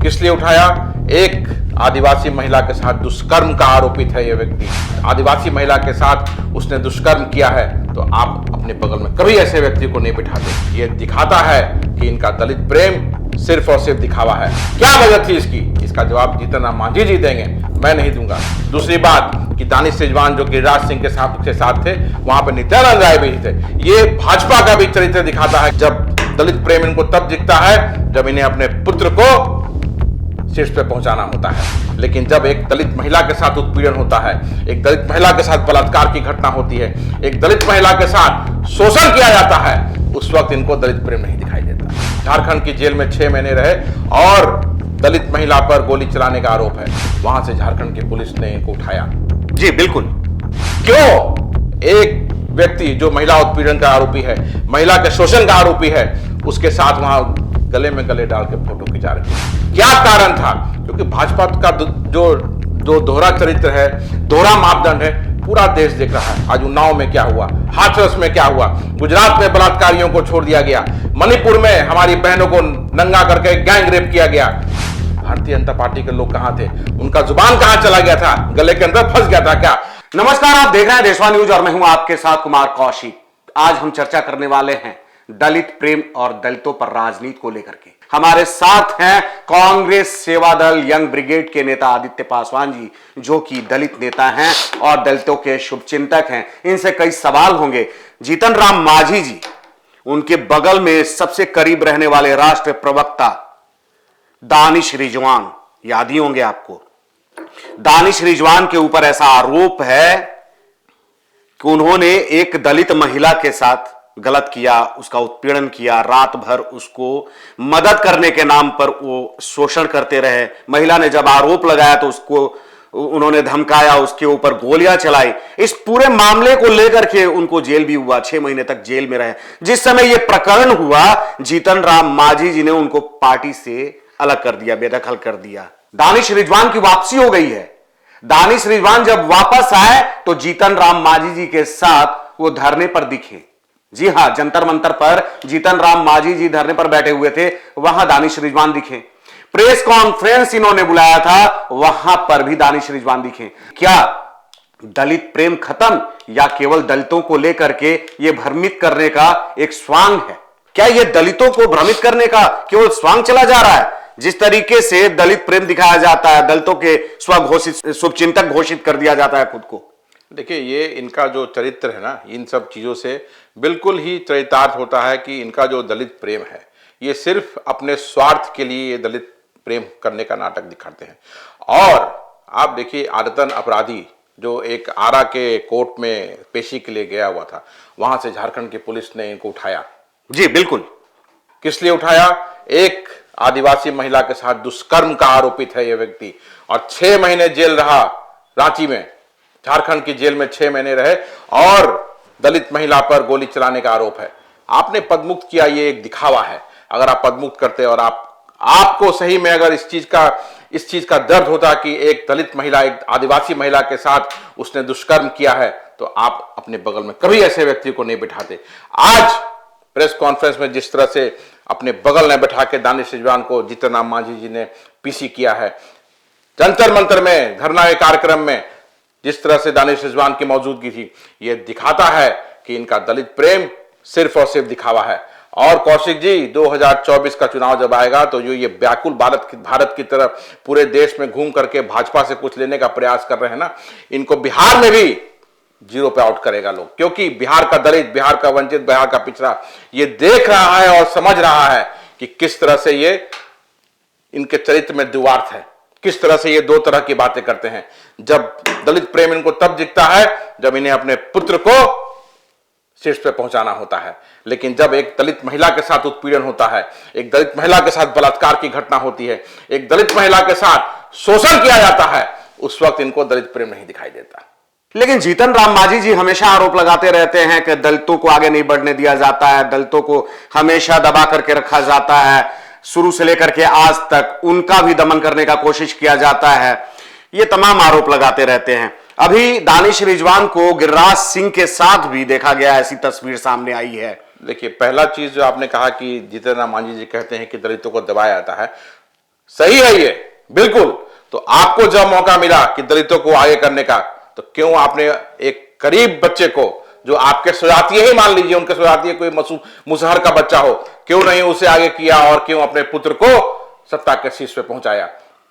किस लिए उठाया? एक आदिवासी महिला के साथ दुष्कर्म का आरोपित है ये व्यक्ति। आदिवासी महिला के साथ उसने दुष्कर्म किया है, तो आप अपने बगल में कभी ऐसे व्यक्ति को नहीं बिठाते। ये दिखाता है कि इनका दलित प्रेम सिर्फ और सिर्फ दिखावा है। क्या वजह थी इसकी? इसका जवाब जीतन राम मांझी जी देंगे, मैं नहीं दूंगा। दूसरी बात कि दानिश रिजवान जो गिरिराज सिंह के साथ थे, वहां पर नित्यानंद राय भी थे। ये भाजपा का भी चरित्र दिखाता है। जब दलित प्रेम इनको तब दिखता है जब इन्हें अपने पुत्र को शीर्ष पे पहुंचाना होता है। लेकिन जब एक दलित महिला के साथ उत्पीड़न होता है, एक दलित महिला के साथ बलात्कार की घटना होती है, एक दलित महिला के साथ शोषण किया जाता है, उस वक्त इनको दलित प्रेम नहीं दिखाई देता। झारखंड की जेल में 6 महीने रहे और दलित महिला पर गोली चलाने का आरोप है। वहां से झारखंड की पुलिस ने इनको उठाया। जी बिल्कुल। क्यों? एक व्यक्ति जो महिला उत्पीड़न का आरोपी है, महिला के शोषण का आरोपी है, उसके साथ वहां गले में गले डाल के फोटो खिंचा रहे। क्या कारण था? क्योंकि भाजपा का जो दोहरा चरित्र है, दोहरा मापदंड है, पूरा देश देख रहा है। आज उन्नाव में क्या हुआ, हाथरस में क्या हुआ, गुजरात में बलात्कारियों को छोड़ दिया गया, मणिपुर में हमारी बहनों को नंगा करके गैंग रेप किया गया। भारतीय जनता पार्टी के लोग कहां थे? उनका जुबान कहां चला गया था? गले के अंदर फंस गया था क्या? नमस्कार, आप देख रहे हैं देशवा न्यूज और मैं हूं आपके साथ कुमार कौशिक। आज हम चर्चा करने वाले हैं दलित प्रेम और दलितों पर राजनीति को लेकर के। हमारे साथ हैं कांग्रेस सेवा दल यंग ब्रिगेड के नेता आदित्य पासवान जी, जो कि दलित नेता हैं और दलितों के शुभचिंतक हैं। इनसे कई सवाल होंगे। जीतन राम मांझी जी, उनके बगल में सबसे करीब रहने वाले राष्ट्रीय प्रवक्ता दानिश रिजवान, याद ही होंगे आपको। दानिश रिजवान के ऊपर ऐसा आरोप है कि उन्होंने एक दलित महिला के साथ गलत किया, उसका उत्पीड़न किया, रात भर उसको मदद करने के नाम पर वो शोषण करते रहे। महिला ने जब आरोप लगाया तो उसको उन्होंने धमकाया, उसके ऊपर गोलियां चलाई। इस पूरे मामले को लेकर के उनको जेल भी हुआ, 6 महीने तक जेल में रहे। जिस समय यह प्रकरण हुआ, जीतन राम मांझी जी ने उनको पार्टी से अलग कर दिया, बेदखल कर दिया। दानिश रिजवान की वापसी हो गई है। दानिश रिजवान जब वापस आए तो जीतन राम मांझी जी के साथ वो धरने पर दिखे। जी हां, जंतर मंतर पर जीतन राम मांझी जी धरने पर बैठे हुए थे, वहां दानिश रिजवान दिखे। प्रेस कॉन्फ्रेंस इन्होंने बुलाया था, वहां पर भी दानिश रिजवान दिखे। क्या दलित प्रेम खत्म या केवल दलितों को लेकर के यह भ्रमित करने का एक स्वांग है? क्या यह दलितों को भ्रमित करने का केवल स्वांग चला जा रहा है? जिस तरीके से दलित प्रेम दिखाया जाता है, दलितों के स्वघोषित शुभचिंतक घोषित कर दिया जाता है खुद को। देखिए, ये इनका जो चरित्र है ना, इन सब चीज़ों से बिल्कुल ही चरितार्थ होता है कि इनका जो दलित प्रेम है, ये सिर्फ अपने स्वार्थ के लिए ये दलित प्रेम करने का नाटक दिखाते हैं। और आप देखिए, आदतन अपराधी जो एक आरा के कोर्ट में पेशी के लिए गया हुआ था, वहां से झारखंड की पुलिस ने इनको उठाया। जी बिल्कुल। किस लिए उठाया? एक आदिवासी महिला के साथ दुष्कर्म का आरोपित है ये व्यक्ति, और 6 महीने जेल रहा। रांची में, झारखंड की जेल में 6 महीने रहे और दलित महिला पर गोली चलाने का आरोप है। आपने पदमुक्त किया, ये एक दिखावा है। अगर आप पदमुक्त करते और आपको सही में अगर इस चीज का दर्द होता कि एक दलित महिला, एक आदिवासी महिला के साथ उसने दुष्कर्म किया है, तो आप अपने बगल में कभी ऐसे व्यक्ति को नहीं बिठाते। आज प्रेस कॉन्फ्रेंस में जिस तरह से अपने बगल में बैठा के दानिश रिजवान को जीतन राम मांझी जी ने पीसी किया है, जंतर मंतर में धरना के कार्यक्रम में जिस तरह से दानिश रिजवान की मौजूदगी थी, यह दिखाता है कि इनका दलित प्रेम सिर्फ और सिर्फ दिखावा है। और कौशिक जी, 2024 का चुनाव जब आएगा तो जो ये व्याकुल भारत की तरफ पूरे देश में घूम करके भाजपा से कुछ लेने का प्रयास कर रहे हैं ना, इनको बिहार में भी 0 पे आउट करेगा लोग। क्योंकि बिहार का दलित, बिहार का वंचित, बिहार का पिछड़ा ये देख रहा है और समझ रहा है कि किस तरह से ये इनके चरित्र में द्विवार्थ है, किस तरह से ये 2 तरह की बातें करते हैं। जब दलित प्रेम इनको तब दिखता है जब इन्हें अपने पुत्र को शीर्ष पे पहुंचाना होता है। लेकिन जब एक दलित महिला के साथ उत्पीड़न होता है, एक दलित महिला के साथ बलात्कार की घटना होती है, एक दलित महिला के साथ शोषण किया जाता है, उस वक्त इनको दलित प्रेम नहीं दिखाई देता। लेकिन जीतन राम मांझी जी हमेशा आरोप लगाते रहते हैं कि दलितों को आगे नहीं बढ़ने दिया जाता है, दलितों को हमेशा दबा करके रखा जाता है, शुरू से लेकर के आज तक उनका भी दमन करने का कोशिश किया जाता है। ये तमाम आरोप लगाते रहते हैं। अभी दानिश रिजवान को गिरिराज सिंह के साथ भी देखा गया, ऐसी तस्वीर सामने आई है। देखिए, पहला चीज जो आपने कहा कि जीतन राम मांझी जी कहते हैं कि दलितों को दबाया जाता है, सही है ये, बिल्कुल। तो आपको जब मौका मिला कि दलितों को आगे करने का, तो क्यों आपने एक गरीब बच्चे को, जो आपके स्वजातीय ही मान लीजिए, उनके स्वजातीय कोई मुसहर का बच्चा हो, क्यों नहीं उसे आगे किया और क्यों अपने पुत्र को सत्ता के शीर्ष पे पहुंचाया?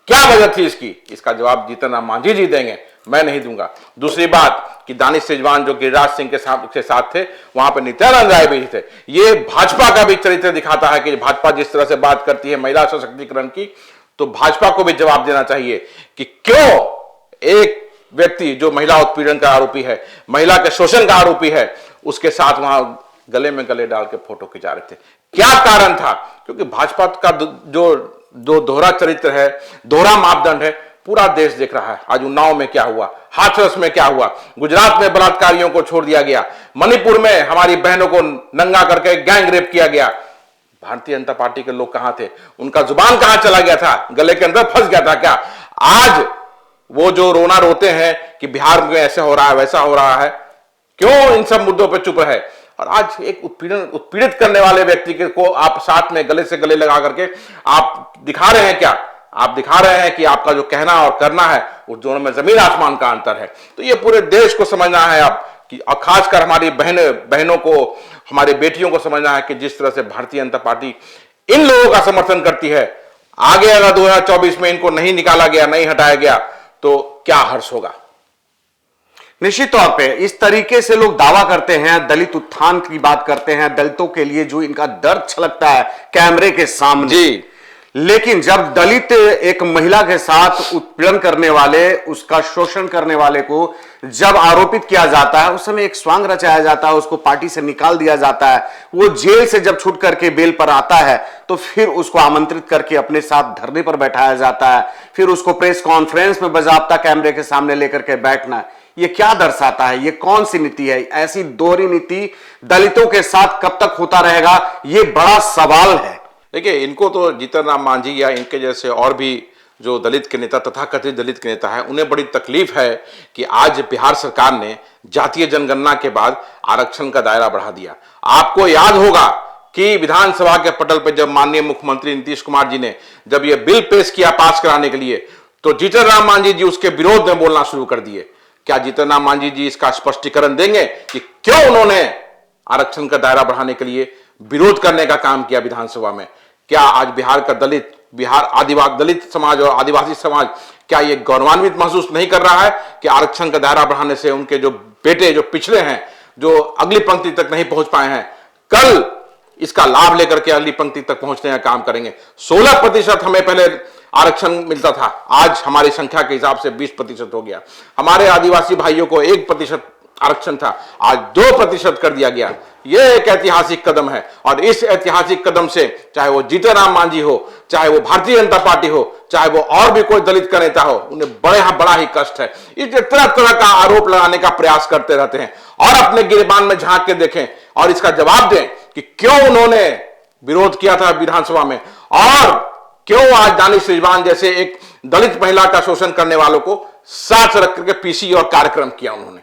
क्या वजह थी इसकी? इसका जवाब जीतन राम मांझी जी देंगे, मैं नहीं दूंगा। दूसरी बात कि दानिश सिजवान जो गिरिराज सिंह के साथ थे, वहां पर नित्यानंद राय भी थे। ये भाजपा का भी चरित्र दिखाता है कि भाजपा जिस तरह से बात करती है महिला सशक्तिकरण की, तो भाजपा को भी जवाब देना चाहिए कि क्यों एक व्यक्ति जो महिला उत्पीड़न का आरोपी है, महिला के शोषण का आरोपी है, उसके साथ वहां गले में गले डाल के फोटो खिंचा रहे थे। क्या कारण था? क्योंकि भाजपा का जो दोहरा चरित्र है, दोहरा मापदंड है, पूरा देश देख रहा है। आज उन्नाव में क्या हुआ, हाथरस में क्या हुआ, गुजरात में बलात्कारियों को छोड़ दिया गया, मणिपुर में हमारी बहनों को नंगा करके गैंग रेप किया गया। भारतीय जनता पार्टी के लोग कहां थे? उनका जुबान कहां चला गया था? गले के अंदर फंस गया था क्या? आज वो जो रोना रोते हैं कि बिहार में ऐसा हो रहा है, वैसा हो रहा है, क्यों इन सब मुद्दों पर चुप रहे? और आज एक उत्पीड़ित करने वाले व्यक्ति को आप साथ में गले से गले लगा करके आप दिखा रहे हैं क्या? आप दिखा रहे हैं कि आपका जो कहना और करना है, उस दोनों में जमीन आसमान का अंतर है। तो ये पूरे देश को समझना है आप कि, और खासकर हमारी बहनों को, हमारी बेटियों को समझना है कि जिस तरह से भारतीय जनता पार्टी इन लोगों का समर्थन करती है, आगे अगर 2024 में इनको नहीं निकाला गया, नहीं हटाया गया, तो क्या हर्ष होगा? निश्चित तौर पे इस तरीके से लोग दावा करते हैं, दलित उत्थान की बात करते हैं, दलितों के लिए जो इनका दर्द छलकता है कैमरे के सामने जी। लेकिन जब दलित एक महिला के साथ उत्पीड़न करने वाले, उसका शोषण करने वाले को जब आरोपित किया जाता है, उस समय एक स्वांग रचाया जाता है, उसको पार्टी से निकाल दिया जाता है। वो जेल से जब छूट करके बेल पर आता है, तो फिर उसको आमंत्रित करके अपने साथ धरने पर बैठाया जाता है, फिर उसको प्रेस कॉन्फ्रेंस में बाकायदा कैमरे के सामने लेकर के बैठना। ये क्या दर्शाता है? ये कौन सी नीति है? ऐसी दोहरी नीति दलितों के साथ कब तक होता रहेगा, ये बड़ा सवाल है। देखिए, इनको तो जीतन राम मांझी या इनके जैसे और भी जो दलित के नेता, तथाकथित दलित के नेता हैं, उन्हें बड़ी तकलीफ है कि आज बिहार सरकार ने जातीय जनगणना के बाद आरक्षण का दायरा बढ़ा दिया। आपको याद होगा कि विधानसभा के पटल पर जब माननीय मुख्यमंत्री नीतीश कुमार जी ने जब यह बिल पेश किया पास कराने के लिए, तो जीतन राम मांझी जी उसके विरोध में बोलना शुरू कर दिए। क्या जीतन राम मांझी जी इसका स्पष्टीकरण देंगे कि क्यों उन्होंने आरक्षण का दायरा बढ़ाने के लिए विरोध करने का काम किया विधानसभा में? क्या आज बिहार का दलित समाज और आदिवासी समाज क्या ये गौरवान्वित महसूस नहीं कर रहा है कि आरक्षण का दायरा बढ़ाने से उनके जो बेटे, जो पिछड़े हैं, जो अगली पंक्ति तक नहीं पहुंच पाए हैं, कल इसका लाभ लेकर के अगली पंक्ति तक पहुंचने का काम करेंगे। 16% हमें पहले आरक्षण मिलता था, आज हमारी संख्या के हिसाब से 20% हो गया। हमारे आदिवासी भाइयों को 1% आरक्षण था, आज 2% कर दिया गया। यह एक ऐतिहासिक कदम है और इस ऐतिहासिक कदम से चाहे वो जीतन राम मांझी हो, चाहे वो भारतीय जनता पार्टी हो, चाहे वो और भी कोई दलित का नेता हो, उन्हें बड़ा ही कष्ट है। इस तरह तरह का आरोप लगाने का प्रयास करते रहते हैं और अपने गिरबान में झांक के देखें और इसका जवाब दें कि क्यों उन्होंने विरोध किया था विधानसभा में और क्यों आज दानिश सिजवान जैसे एक दलित महिला का शोषण करने वालों को साथ रख करके पीसी और कार्यक्रम किया उन्होंने।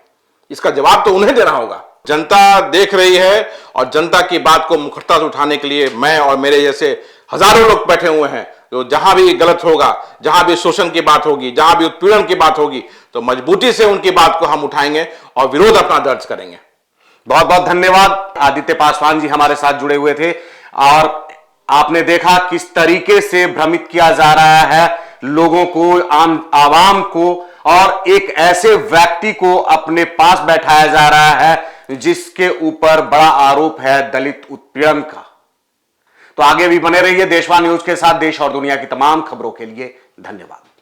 इसका जवाब तो उन्हें देना होगा। जनता देख रही है और जनता की बात को मुखरता से उठाने के लिए मैं और मेरे जैसे हजारों लोग बैठे हुए हैं। तो जहां भी गलत होगा, जहां भी शोषण की बात होगी, जहां भी उत्पीड़न की बात होगी, तो मजबूती से उनकी बात को हम उठाएंगे और विरोध अपना दर्ज करेंगे। बहुत बहुत धन्यवाद। आदित्य पासवान जी हमारे साथ जुड़े हुए थे और आपने देखा किस तरीके से भ्रमित किया जा रहा है लोगों को, आम आवाम को, और एक ऐसे व्यक्ति को अपने पास बैठाया जा रहा है जिसके ऊपर बड़ा आरोप है दलित उत्पीड़न का। तो आगे भी बने रहिए देशवा न्यूज के साथ। देश और दुनिया की तमाम खबरों के लिए धन्यवाद।